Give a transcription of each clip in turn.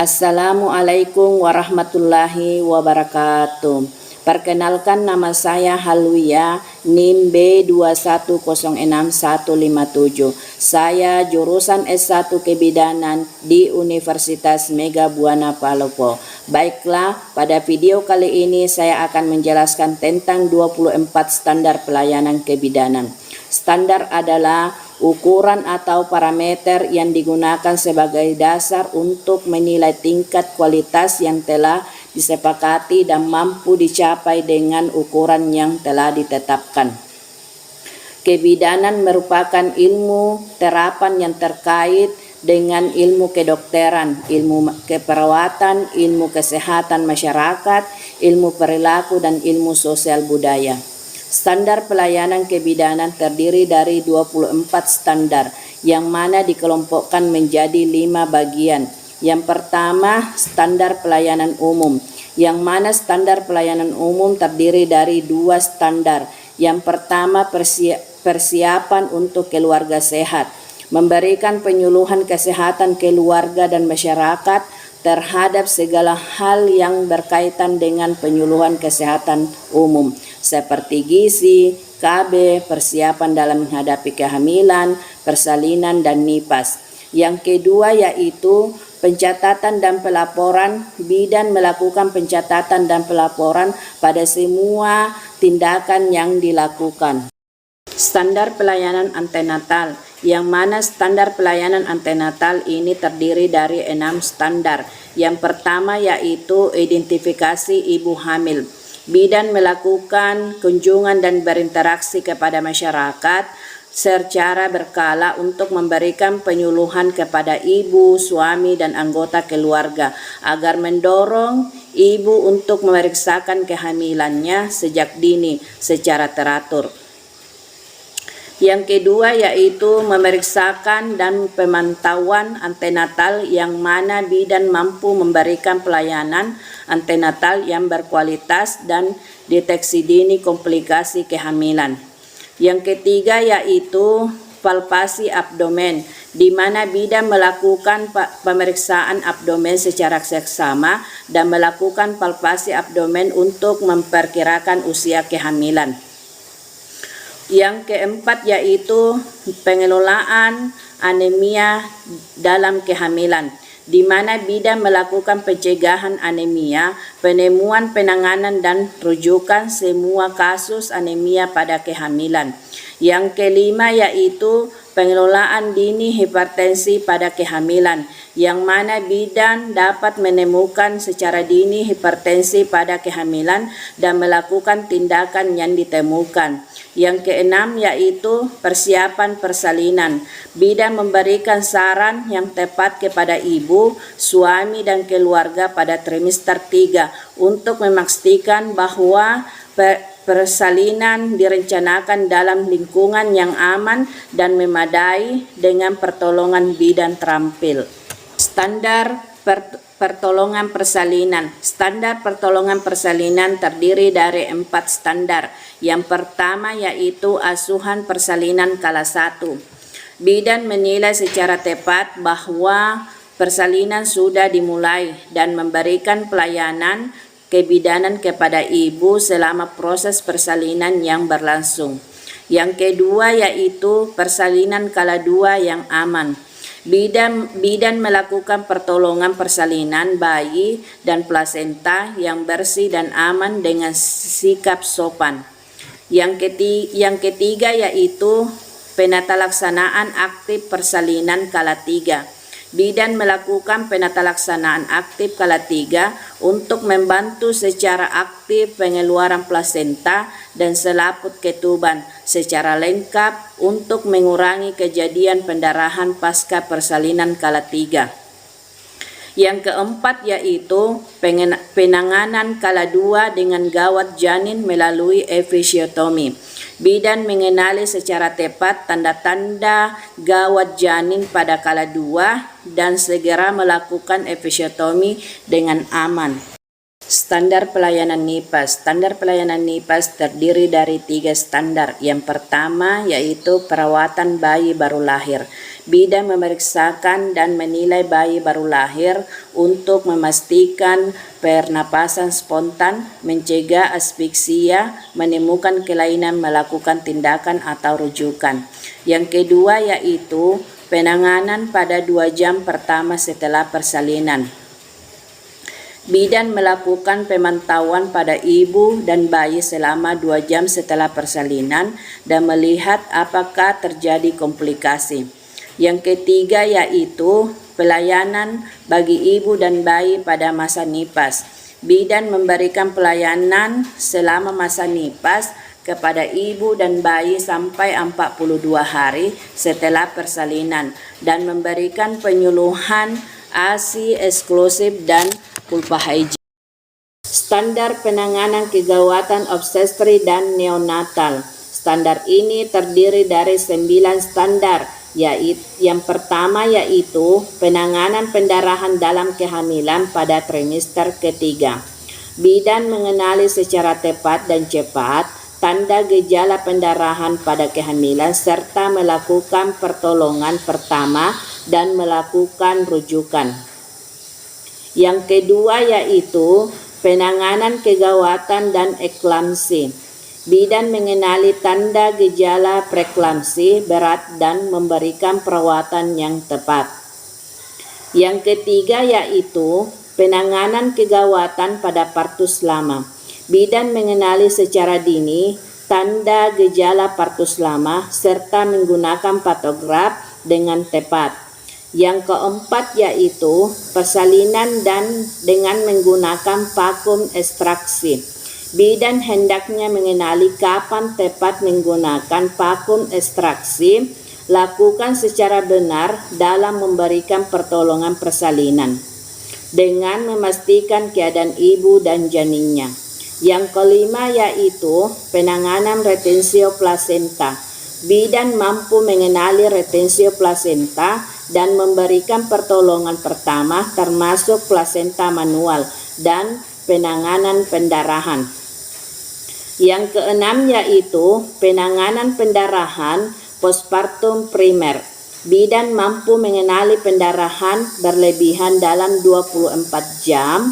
Assalamualaikum warahmatullahi wabarakatuh. Perkenalkan, nama saya Halwia, NIM B2106157. Saya jurusan S1 Kebidanan di Universitas Mega Buana Palopo. Baiklah, pada video kali ini saya akan menjelaskan tentang 24 standar pelayanan kebidanan. Standar adalah ukuran atau parameter yang digunakan sebagai dasar untuk menilai tingkat kualitas yang telah disepakati dan mampu dicapai dengan ukuran yang telah ditetapkan. Kebidanan merupakan ilmu terapan yang terkait dengan ilmu kedokteran, ilmu keperawatan, ilmu kesehatan masyarakat, ilmu perilaku, dan ilmu sosial budaya. Standar pelayanan kebidanan terdiri dari 24 standar yang mana dikelompokkan menjadi 5 bagian. Yang pertama, standar pelayanan umum, yang mana standar pelayanan umum terdiri dari 2 standar. Yang pertama, persiapan untuk keluarga sehat, memberikan penyuluhan kesehatan keluarga dan masyarakat terhadap segala hal yang berkaitan dengan penyuluhan kesehatan umum seperti gizi, KB, persiapan dalam menghadapi kehamilan, persalinan, dan nipas. Yang kedua yaitu pencatatan dan pelaporan. Bidan melakukan pencatatan dan pelaporan pada semua tindakan yang dilakukan. Standar pelayanan antenatal, yang mana standar pelayanan antenatal ini terdiri dari 6 standar. Yang pertama yaitu identifikasi ibu hamil. Bidan melakukan kunjungan dan berinteraksi kepada masyarakat secara berkala untuk memberikan penyuluhan kepada ibu, suami, dan anggota keluarga agar mendorong ibu untuk memeriksakan kehamilannya sejak dini secara teratur. Yang kedua yaitu memeriksakan dan pemantauan antenatal, yang mana bidan mampu memberikan pelayanan antenatal yang berkualitas dan deteksi dini komplikasi kehamilan. Yang ketiga yaitu palpasi abdomen, di mana bidan melakukan pemeriksaan abdomen secara seksama dan melakukan palpasi abdomen untuk memperkirakan usia kehamilan. Yang keempat yaitu pengelolaan anemia dalam kehamilan, di mana bidan melakukan pencegahan anemia, penemuan, penanganan, dan rujukan semua kasus anemia pada kehamilan. Yang kelima yaitu pengelolaan dini hipertensi pada kehamilan, yang mana bidan dapat menemukan secara dini hipertensi pada kehamilan dan melakukan tindakan yang ditemukan. Yang keenam yaitu persiapan persalinan. Bidan memberikan saran yang tepat kepada ibu, suami, dan keluarga pada trimester 3 untuk memastikan bahwa persalinan direncanakan dalam lingkungan yang aman dan memadai dengan pertolongan bidan terampil. Standar pertolongan persalinan. Standar pertolongan persalinan terdiri dari 4 standar. Yang pertama yaitu asuhan persalinan kala 1. Bidan menilai secara tepat bahwa persalinan sudah dimulai dan memberikan pelayanan kebidanan kepada ibu selama proses persalinan yang berlangsung. Yang kedua yaitu persalinan kala 2 yang aman. Bidan melakukan pertolongan persalinan bayi dan plasenta yang bersih dan aman dengan sikap sopan. Yang ketiga yaitu penatalaksanaan aktif persalinan kala 3. Bidan melakukan penatalaksanaan aktif kala 3 untuk membantu secara aktif pengeluaran plasenta dan selaput ketuban secara lengkap untuk mengurangi kejadian pendarahan pasca persalinan kala 3. Yang keempat yaitu penanganan kala 2 dengan gawat janin melalui episiotomi. Bidan mengenali secara tepat tanda-tanda gawat janin pada kala 2 dan segera melakukan episiotomi dengan aman. Standar pelayanan NIPAS. Standar pelayanan NIPAS terdiri dari 3 standar. Yang pertama yaitu perawatan bayi baru lahir. Bidan memeriksakan dan menilai bayi baru lahir untuk memastikan pernapasan spontan, mencegah asfiksia, menemukan kelainan, melakukan tindakan atau rujukan. Yang kedua yaitu penanganan pada 2 jam pertama setelah persalinan. Bidan melakukan pemantauan pada ibu dan bayi selama 2 jam setelah persalinan dan melihat apakah terjadi komplikasi. Yang ketiga yaitu pelayanan bagi ibu dan bayi pada masa NIPAS. Bidan memberikan pelayanan selama masa NIPAS kepada ibu dan bayi sampai 42 hari setelah persalinan dan memberikan penyuluhan ASI eksklusif dan pulpa hygiene. Standar penanganan kegawatan obstetri dan neonatal. Standar ini terdiri dari 9 standar, yaitu yang pertama yaitu penanganan pendarahan dalam kehamilan pada trimester ketiga. Bidan mengenali secara tepat dan cepat tanda gejala pendarahan pada kehamilan serta melakukan pertolongan pertama dan melakukan rujukan. Yang kedua yaitu penanganan kegawatan dan eklamsi. Bidan mengenali tanda gejala preeklamsi berat dan memberikan perawatan yang tepat. Yang ketiga yaitu penanganan kegawatan pada partus lama. Bidan mengenali secara dini tanda gejala partus lama serta menggunakan patograf dengan tepat. Yang keempat yaitu persalinan dan dengan menggunakan vakum ekstraksi. Bidan hendaknya mengenali kapan tepat menggunakan vakum ekstraksi, lakukan secara benar dalam memberikan pertolongan persalinan dengan memastikan keadaan ibu dan janinnya. Yang kelima yaitu penanganan retensio plasenta. Bidan mampu mengenali retensio plasenta dan memberikan pertolongan pertama termasuk plasenta manual dan penanganan pendarahan. Yang keenam yaitu penanganan pendarahan postpartum primer. Bidan mampu mengenali pendarahan berlebihan dalam 24 jam.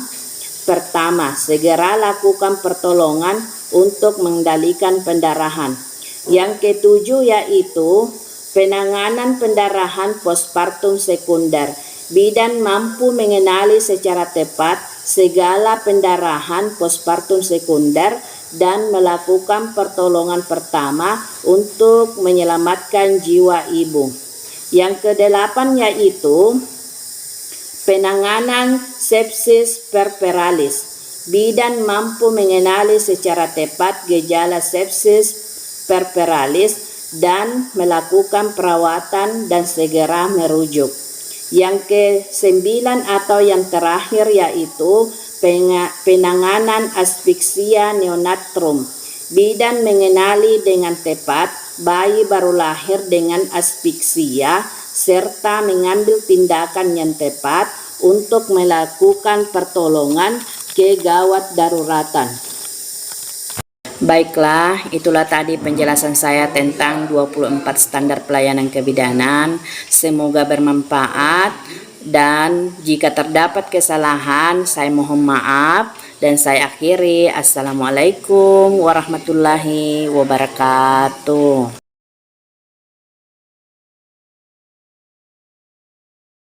Pertama, segera lakukan pertolongan untuk mengendalikan pendarahan. Yang ketujuh yaitu penanganan pendarahan postpartum sekunder. Bidan mampu mengenali secara tepat segala pendarahan postpartum sekunder dan melakukan pertolongan pertama untuk menyelamatkan jiwa ibu. Yang kedelapan yaitu penanganan sepsis puerperalis. Bidan mampu mengenali secara tepat gejala sepsis puerperalis dan melakukan perawatan dan segera merujuk. Yang ke-9 atau yang terakhir yaitu penanganan asfiksia neonatrum. Bidan mengenali dengan tepat bayi baru lahir dengan asfiksia serta mengambil tindakan yang tepat untuk melakukan pertolongan kegawat daruratan. Baiklah, itulah tadi penjelasan saya tentang 24 standar pelayanan kebidanan. Semoga bermanfaat dan jika terdapat kesalahan saya mohon maaf dan saya akhiri. Assalamualaikum warahmatullahi wabarakatuh.